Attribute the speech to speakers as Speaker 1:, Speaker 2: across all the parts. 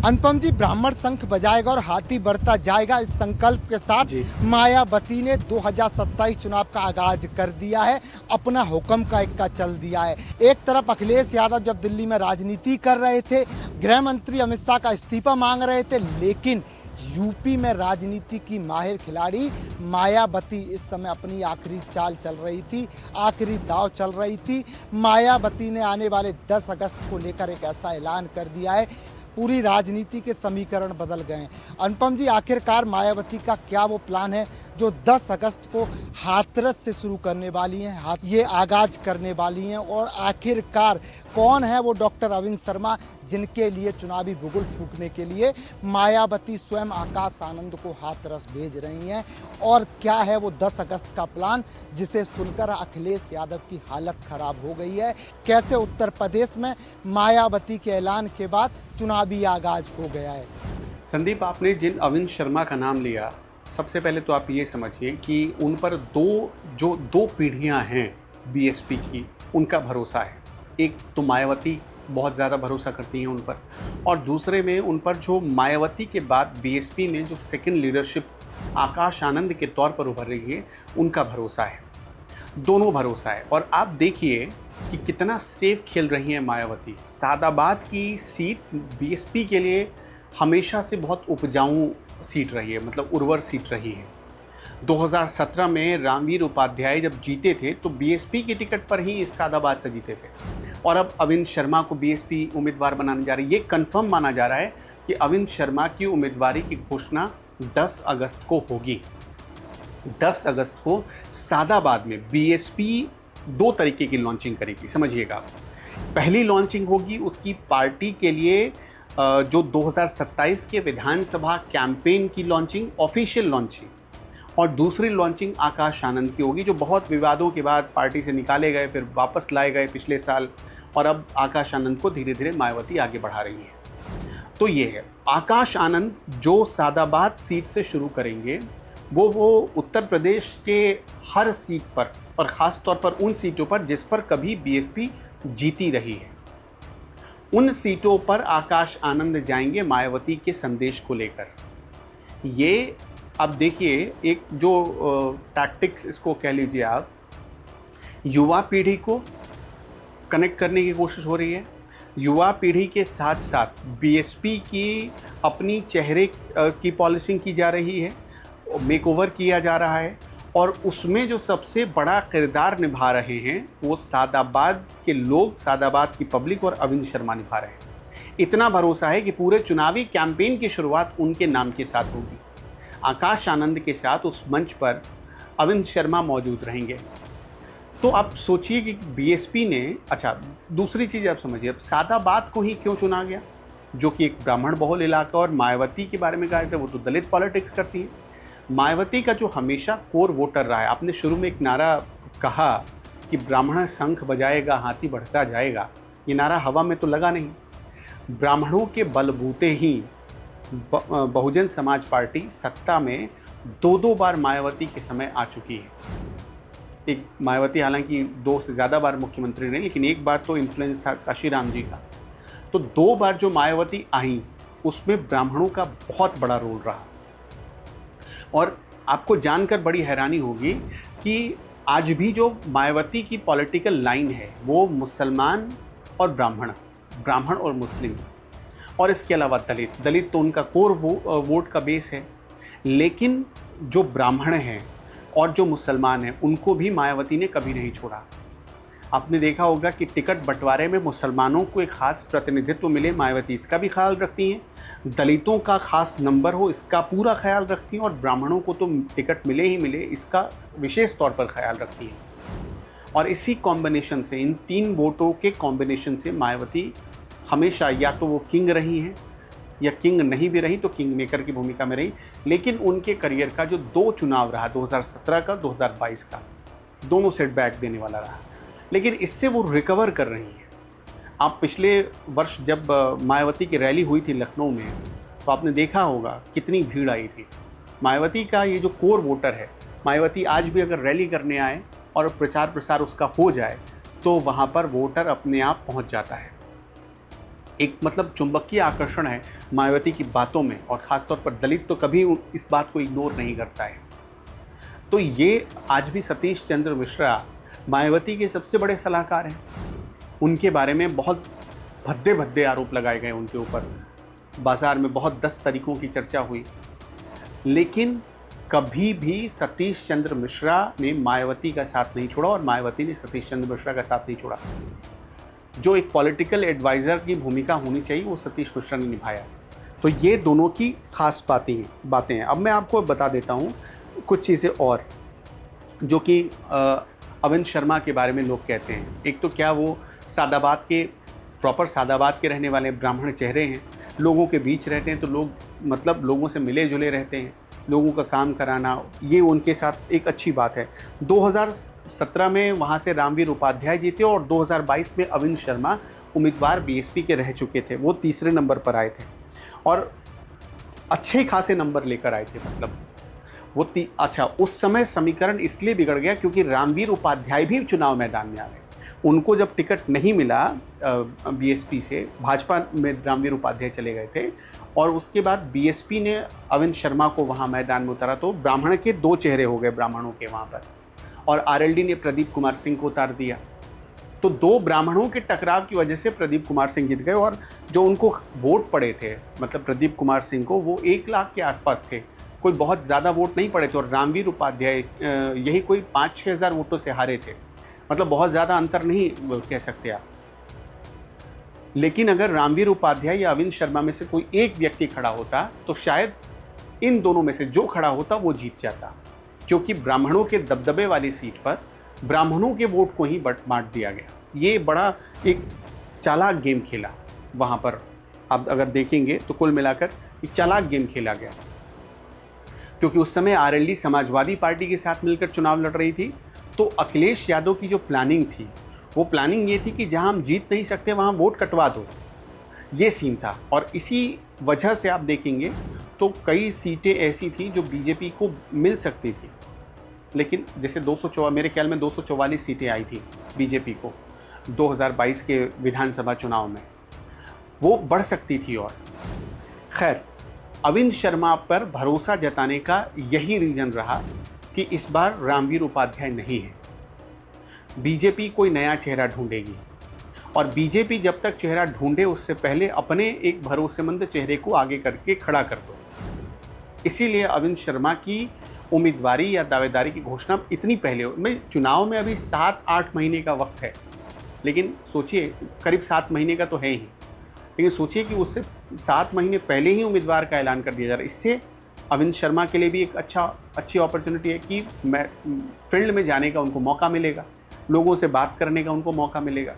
Speaker 1: अनुपम जी, ब्राह्मण शंख बजाएगा और हाथी बढ़ता जाएगा, इस संकल्प के साथ
Speaker 2: जी।
Speaker 1: मायावती ने 2027 चुनाव का आगाज कर दिया है। अपना हुक्म का इक्का चल दिया है। एक तरफ अखिलेश यादव जब दिल्ली में राजनीति कर रहे थे, गृह मंत्री अमित शाह का इस्तीफा मांग रहे थे, लेकिन यूपी में राजनीति की माहिर खिलाड़ी मायावती इस समय अपनी आखिरी चाल चल रही थी, आखिरी दाव चल रही थी। मायावती ने आने वाले 10 अगस्त को लेकर एक ऐसा ऐलान कर दिया है, पूरी राजनीति के समीकरण बदल गए हैं। अनुपम जी, आखिरकार मायावती का क्या वो प्लान है जो 10 अगस्त को हाथरस से शुरू करने वाली हैं, ये आगाज करने वाली हैं, और आखिरकार कौन है वो डॉक्टर अरविंद शर्मा जिनके लिए चुनावी बुगुल फूंकने के लिए मायावती स्वयं आकाश आनंद को हाथरस भेज रही हैं, और क्या है वो 10 अगस्त का प्लान जिसे सुनकर अखिलेश यादव की हालत खराब हो गई है। कैसे उत्तर प्रदेश में मायावती के ऐलान के बाद चुनावी आगाज हो गया है।
Speaker 2: संदीप, आपने जिन अरविंद शर्मा का नाम लिया, सबसे पहले तो आप ये समझिए कि उन पर दो पीढ़ियां हैं बीएसपी की, उनका भरोसा है। एक तो मायावती बहुत ज़्यादा भरोसा करती हैं उन पर, और दूसरे में उन पर जो मायावती के बाद बीएसपी में जो सेकंड लीडरशिप आकाश आनंद के तौर पर उभर रही है, उनका भरोसा है। दोनों भरोसा है। और आप देखिए कि कितना सेफ खेल रही हैं मायावती। सादाबाद की सीट बीएसपी के लिए हमेशा से बहुत उपजाऊ सीट रही है, मतलब उर्वर सीट रही है। 2017 में रामवीर उपाध्याय जब जीते थे तो बीएसपी की टिकट पर ही इस सादाबाद से जीते थे, और अब अरविंद शर्मा को बीएसपी उम्मीदवार बनाने जा रही है। ये कंफर्म माना जा रहा है कि अरविंद शर्मा की उम्मीदवारी की घोषणा 10 अगस्त को होगी। 10 अगस्त को सादाबाद में बीएसपी 2 तरीके की लॉन्चिंग करेगी, समझिएगा आप। पहली लॉन्चिंग होगी उसकी पार्टी के लिए जो 2027 के विधानसभा कैंपेन की लॉन्चिंग, ऑफिशियल लॉन्चिंग, और दूसरी लॉन्चिंग आकाश आनंद की होगी, जो बहुत विवादों के बाद पार्टी से निकाले गए, फिर वापस लाए गए पिछले साल, और अब आकाश आनंद को धीरे धीरे मायावती आगे बढ़ा रही है। तो ये है आकाश आनंद जो सादाबाद सीट से शुरू करेंगे, वो उत्तर प्रदेश के हर सीट पर, और ख़ास तौर पर उन सीटों पर जिस पर कभी बीएसपी जीती रही है, उन सीटों पर आकाश आनंद जाएंगे मायावती के संदेश को लेकर। ये अब देखिए, एक जो टैक्टिक्स इसको कह लीजिए आप, युवा पीढ़ी को कनेक्ट करने की कोशिश हो रही है। युवा पीढ़ी के साथ साथ बीएसपी की अपनी चेहरे की पॉलिशिंग की जा रही है, मेकओवर किया जा रहा है, और उसमें जो सबसे बड़ा किरदार निभा रहे हैं वो सादाबाद के लोग, सादाबाद की पब्लिक और अरविंद शर्मा निभा रहे हैं। इतना भरोसा है कि पूरे चुनावी कैंपेन की शुरुआत उनके नाम के साथ होगी। आकाश आनंद के साथ उस मंच पर अरविंद शर्मा मौजूद रहेंगे। तो आप सोचिए कि बीएसपी ने, अच्छा दूसरी चीज़ आप समझिए, अब सादाबाद को ही क्यों चुना गया, जो कि एक ब्राह्मण बहुल इलाका, और मायावती के बारे में कहा था वो तो दलित पॉलिटिक्स करती है। मायावती का जो हमेशा कोर वोटर रहा है, आपने शुरू में एक नारा कहा कि ब्राह्मण शंख बजाएगा हाथी बढ़ता जाएगा, ये नारा हवा में तो लगा नहीं। ब्राह्मणों के बलबूते ही बहुजन समाज पार्टी सत्ता में 2 बार मायावती के समय आ चुकी है। एक मायावती हालांकि 2 से ज़्यादा बार मुख्यमंत्री रही, लेकिन एक बार तो इन्फ्लुएंस था काशीराम जी का। तो 2 बार जो मायावती आई उसमें ब्राह्मणों का बहुत बड़ा रोल रहा। और आपको जानकर बड़ी हैरानी होगी कि आज भी जो मायावती की पॉलिटिकल लाइन है वो मुसलमान और ब्राह्मण और मुस्लिम, और इसके अलावा दलित तो उनका कोर वोट का बेस है। लेकिन जो ब्राह्मण हैं और जो मुसलमान हैं उनको भी मायावती ने कभी नहीं छोड़ा। आपने देखा होगा कि टिकट बंटवारे में मुसलमानों को एक खास प्रतिनिधित्व मिले, मायावती इसका भी ख्याल रखती हैं। दलितों का खास नंबर हो, इसका पूरा ख्याल रखती हैं, और ब्राह्मणों को तो टिकट मिले ही मिले, इसका विशेष तौर पर ख्याल रखती हैं। और इसी कॉम्बिनेशन से, इन 3 वोटों के कॉम्बिनेशन से मायावती हमेशा या तो वो किंग रही हैं, या किंग नहीं भी रही तो किंग मेकर की भूमिका में रही। लेकिन उनके करियर का जो 2 चुनाव रहा, 2017 का, 2022 का, दोनों सेटबैक देने वाला रहा, लेकिन इससे वो रिकवर कर रही हैं। आप पिछले वर्ष जब मायावती की रैली हुई थी लखनऊ में, तो आपने देखा होगा कितनी भीड़ आई थी। मायावती का ये जो कोर वोटर है, मायावती आज भी अगर रैली करने आए और प्रचार प्रसार उसका हो जाए तो वहाँ पर वोटर अपने आप पहुँच जाता है। एक मतलब चुंबकीय आकर्षण है मायावती की बातों में, और ख़ासतौर पर दलित तो कभी इस बात को इग्नोर नहीं करता है। तो ये आज भी सतीश चंद्र मिश्रा मायावती के सबसे बड़े सलाहकार हैं। उनके बारे में बहुत भद्दे भद्दे आरोप लगाए गए उनके ऊपर, बाज़ार में बहुत 10 तरीक़ों की चर्चा हुई, लेकिन कभी भी सतीश चंद्र मिश्रा ने मायावती का साथ नहीं छोड़ा और मायावती ने सतीश चंद्र मिश्रा का साथ नहीं छोड़ा। जो एक पॉलिटिकल एडवाइज़र की भूमिका होनी चाहिए वो सतीश मिश्रा ने निभाया। तो ये दोनों की खास बातें हैं। अब मैं आपको बता देता हूँ कुछ चीज़ें और जो कि अविन शर्मा के बारे में लोग कहते हैं। एक तो क्या वो सादाबाद के प्रॉपर सादाबाद के रहने वाले ब्राह्मण चेहरे हैं, लोगों के बीच रहते हैं, तो लोग मतलब लोगों से मिले जुले रहते हैं, लोगों का काम कराना ये उनके साथ एक अच्छी बात है। 2017 में वहाँ से रामवीर उपाध्याय जीते और 2022 में अविन शर्मा उम्मीदवार बीएसपी के रह चुके थे, वो तीसरे नंबर पर आए थे और अच्छे खासे नंबर लेकर आए थे। मतलब वो अच्छा, उस समय समीकरण इसलिए बिगड़ गया क्योंकि रामवीर उपाध्याय भी चुनाव मैदान में आ गए। उनको जब टिकट नहीं मिला बीएसपी से, भाजपा में रामवीर उपाध्याय चले गए थे और उसके बाद बीएसपी ने अविन शर्मा को वहाँ मैदान में उतारा, तो ब्राह्मण के 2 चेहरे हो गए ब्राह्मणों के वहाँ पर, और आरएलडी ने प्रदीप कुमार सिंह को उतार दिया। तो 2 ब्राह्मणों के टकराव की वजह से प्रदीप कुमार सिंह जीत गए और जो उनको वोट पड़े थे, मतलब प्रदीप कुमार सिंह को, वो 1 लाख के आसपास थे, कोई बहुत ज़्यादा वोट नहीं पड़े थे। और रामवीर उपाध्याय यही कोई 5-6 हज़ार वोटों से हारे थे, मतलब बहुत ज़्यादा अंतर नहीं कह सकते आप। लेकिन अगर रामवीर उपाध्याय या अविन शर्मा में से कोई एक व्यक्ति खड़ा होता तो शायद इन दोनों में से जो खड़ा होता वो जीत जाता, क्योंकि ब्राह्मणों के दबदबे वाली सीट पर ब्राह्मणों के वोट को ही बांट दिया गया। ये बड़ा एक चालाक गेम खेला वहाँ पर, आप अगर देखेंगे तो कुल मिलाकर एक चालाक गेम खेला गया, क्योंकि उस समय आरएलडी समाजवादी पार्टी के साथ मिलकर चुनाव लड़ रही थी। तो अखिलेश यादव की जो प्लानिंग थी वो प्लानिंग ये थी कि जहां हम जीत नहीं सकते वहां वोट कटवा दो, ये सीन था। और इसी वजह से आप देखेंगे तो कई सीटें ऐसी थी जो बीजेपी को मिल सकती थी, लेकिन जैसे 244 मेरे ख्याल में 244 सीटें आई थी बीजेपी को 2022 के विधानसभा चुनाव में, वो बढ़ सकती थी। और खैर, अविन शर्मा पर भरोसा जताने का यही रीज़न रहा कि इस बार रामवीर उपाध्याय नहीं है, बीजेपी कोई नया चेहरा ढूंढेगी, और बीजेपी जब तक चेहरा ढूंढे उससे पहले अपने एक भरोसेमंद चेहरे को आगे करके खड़ा कर दो। इसीलिए अविन शर्मा की उम्मीदवारी या दावेदारी की घोषणा इतनी पहले में, चुनाव में अभी 7-8 महीने का वक्त है, लेकिन सोचिए करीब 7 महीने का तो है ही, लेकिन सोचिए कि उससे 7 महीने पहले ही उम्मीदवार का ऐलान कर दिया जा रहा है। इससे अविन शर्मा के लिए भी एक अच्छी अपॉर्चुनिटी है कि मैं फील्ड में जाने का उनको मौका मिलेगा, लोगों से बात करने का उनको मौका मिलेगा।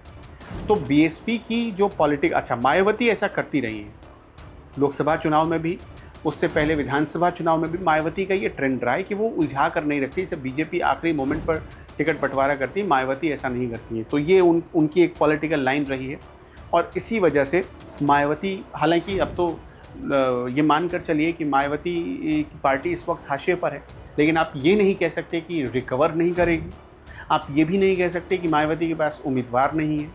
Speaker 2: तो बीएसपी की जो अच्छा, मायावती ऐसा करती रही है लोकसभा चुनाव में भी, उससे पहले विधानसभा चुनाव में भी मायावती का ये ट्रेंड रहा है कि वो उलझा कर नहीं रखती। जैसे बीजेपी आखिरी मोमेंट पर टिकट बंटवारा करती है, मायावती ऐसा नहीं करती है। तो ये उनकी एक पॉलिटिकल लाइन रही है और इसी वजह से मायावती, हालांकि अब तो ये मानकर चलिए कि मायावती की पार्टी इस वक्त हाशिए पर है, लेकिन आप ये नहीं कह सकते कि रिकवर नहीं करेगी। आप ये भी नहीं कह सकते कि मायावती के पास उम्मीदवार नहीं है।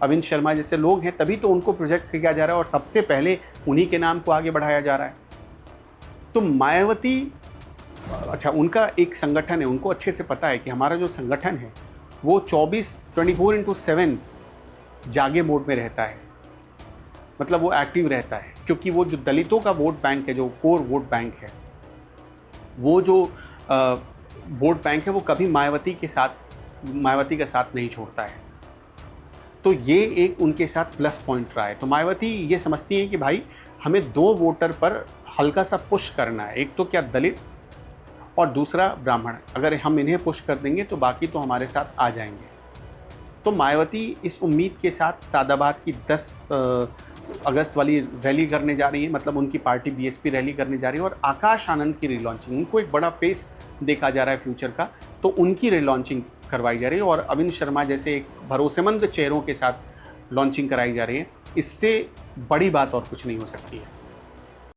Speaker 2: अविन शर्मा जैसे लोग हैं तभी तो उनको प्रोजेक्ट किया जा रहा है और सबसे पहले उन्हीं के नाम को आगे बढ़ाया जा रहा है। तो मायावती, अच्छा, उनका एक संगठन है, उनको अच्छे से पता है कि हमारा जो संगठन है वो 24/7 जागे मोड में रहता है, मतलब वो एक्टिव रहता है, क्योंकि वो जो दलितों का वोट बैंक है, जो कोर वोट बैंक है, वो जो वोट बैंक है वो कभी मायावती का साथ नहीं छोड़ता है। तो ये एक उनके साथ प्लस पॉइंट रहा है। तो मायावती ये समझती है कि भाई हमें 2 वोटर पर हल्का सा पुश करना है, एक तो क्या दलित और दूसरा ब्राह्मण। अगर हम इन्हें पुश कर देंगे तो बाकी तो हमारे साथ आ जाएंगे। तो मायावती इस उम्मीद के साथ सादाबाद की 10 अगस्त वाली रैली करने जा रही है, मतलब उनकी पार्टी बीएसपी रैली करने जा रही है, और आकाश आनंद की रिलॉन्चिंग, उनको एक बड़ा फेस देखा जा रहा है फ्यूचर का, तो उनकी रिलॉन्चिंग करवाई जा रही है और अविन शर्मा जैसे एक भरोसेमंद चेहरों के साथ लॉन्चिंग कराई जा रही है। इससे बड़ी बात और कुछ नहीं हो सकती है।